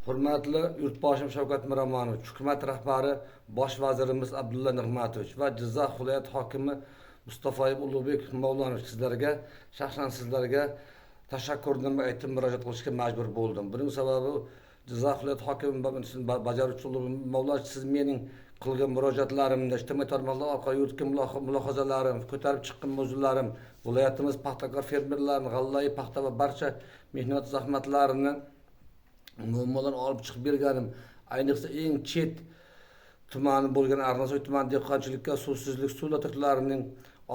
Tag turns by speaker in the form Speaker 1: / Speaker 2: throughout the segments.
Speaker 1: Hurmatli Yurtboshim Shavkat Miromonovich, hukumat rahbari Bosh vazirimiz Abdulla Nig'matovich va Jizzax viloyat hokimi Mustafoyev Ulug'bek Mavlonovich, shaxsan sizlarga tashakkurni aytib murojaat qilishga majbur bo'ldim. Buning sababi Jizzax viloyat hokimi bajaruvchi Ulug'bek Mavlonovich, siz mening qilgan murojaatlarimda, ijtimoiy tarmoqlar orqali yuritgan mulohazalarim, ko'tarib chiqqan mavzularim, viloyatimiz paxtakor fermerlarini, g'allai paxta va barcha mehnat zahmatlarini muammolarni olib chiqib berganim, ayniqsa eng chet tumani bo'lgan Arnasoy tumani dehqonchilikka suvsizlik, suv lotiqlarining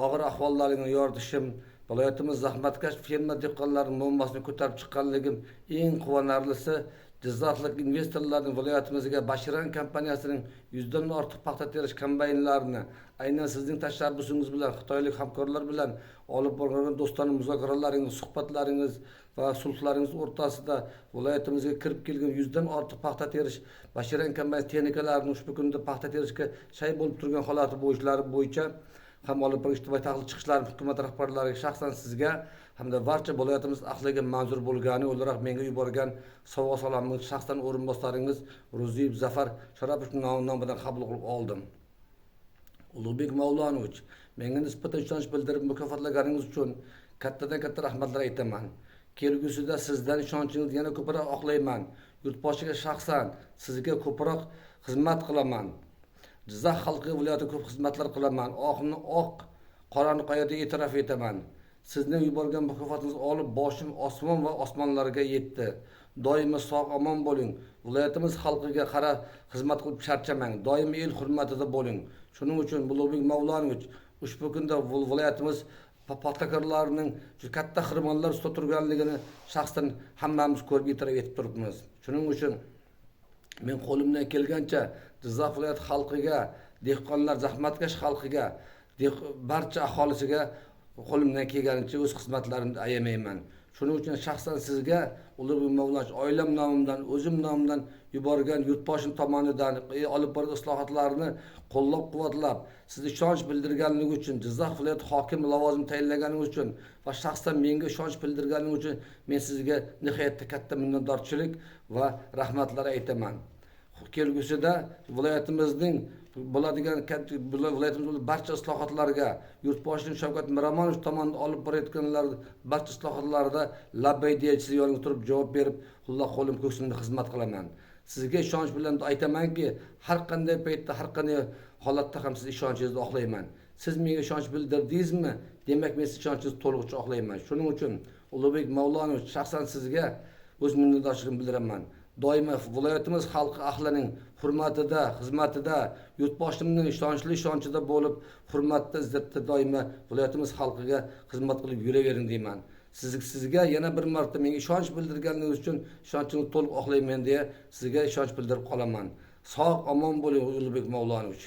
Speaker 1: og'ir ahvollarini yoritishim, viloyatimiz zahmatkash fermer dehqonlarining muammosini ko'tarib chiqqanligim, eng quvonarlisi Jizzaxlik investorlarning viloyatimizga Bashiran kompaniyasining 100 dan ortiq paxta terish kombaynlarini aynan sizning tashabbusingiz bilan xitoylik hamkorlar bilan olib borgan do'stona muzokaralaringiz, suhbatlaringiz va sulhlaringiz o'rtasida viloyatimizga kirib kelgan 100 dan ortiq paxta terish Bashiran kompaniyasi texnikalarini ushbu kunda paxta terishga shay bo'lib turgan holati bo'yicha ham olib borgan ijtimoiy tahlil chiqishlari hukumat rahbarlariga, shaxsan sizga hamda barcha viloyatimiz ahliga manzur bo'lgani o'laroq menga yuborgan sovg'a salomni shaxsan o'rinbosaringiz Ro'ziyev Zafar Sharopovich nomidan qabul qilib oldim. Ulug'bek Mavlonovich, menga nisbatan ishonch bildirib mukofotlaganingiz uchun kattadan katta rahmatlar aytaman. Kelgusida sizdan ishonchingizni yana ko'proq oqlayman. Yurtboshiga shaxsan sizga ko'proq xizmat qilaman. Jizzax xalqiga viloyatda ko'p xizmatlar qilaman. Oqni oq, qorani qoyada e'tirof etaman. Sizning yuborgan mukofotingizni olib boshim osmon va osmonlarga yetdi. Doimo sog' omon bo'ling. Viloyatimiz xalqiga qara xizmat qilib charchamang. Doimo el hurmatida bo'ling. Shuning uchun Ulug'bek Mavlonovich, ushbu kunda viloyatimiz paxtakorlarining katta xirmonlar ustida turganligini shaxsan hammamiz ko'rib e'tirof etib turibmiz. Shuning uchun men qo'limdan kelgancha Jizzax viloyati xalqiga, dehqonlar zahmatkash xalqiga, barcha aholisiga qo'limdan kelganicha o'z xizmatlarimni ayamayman. Shuning uchun shaxsan sizga Ulug'bek Mavlonovich, oilam nomidan, o'zim nomidan yuborgan yurtboshim tomonidan olib borgan islohotlarni qo'llab-quvvatlab, siz ishonch bildirganligi uchun, Jizzax viloyati hokimi lavozimi tayinlaganingiz uchun va shaxsan menga ishonch bildirganingiz uchun men sizga nihoyatda katta minnatdorchilik va rahmatlar aytaman. Kelgusida viloyatimizning bo'ladigan viloyatimizning barcha islohotlarga Yurtboshim Shavkat Miromonovich tomonidan olib borayotganlar barcha islohotlarida labbay deyish yonida turib javob berib, xulla qo'lim ko'ksimda xizmat qilaman. Sizga ishonch bilan aytamanki, har qanday paytda, har qanday holatda ham siz ishonchingizni oqlayman. Siz menga ishonch bildirdingizmi? Demak, men siz ishonchingizni to'lig'icha oqlayman. Shuning uchun Ulug'bek Mavlonovich, shaxsan sizga o'z minnatdorchiligimni bildiraman. Doimo viloyatimiz xalqi ahlining hurmatida, xizmatida, yurtboshimning ishonchida bo'lib, hurmatda, izzatda doimo viloyatimiz xalqiga xizmat qilib yuravering deyman. Sizga yana bir marta menga ishonch bildirganingiz uchun ishonchimni to'liq oqlayman deya sizga ishonch bildirib qolaman. Sog' omon bo'ling Ulug'bek Mavlonovich.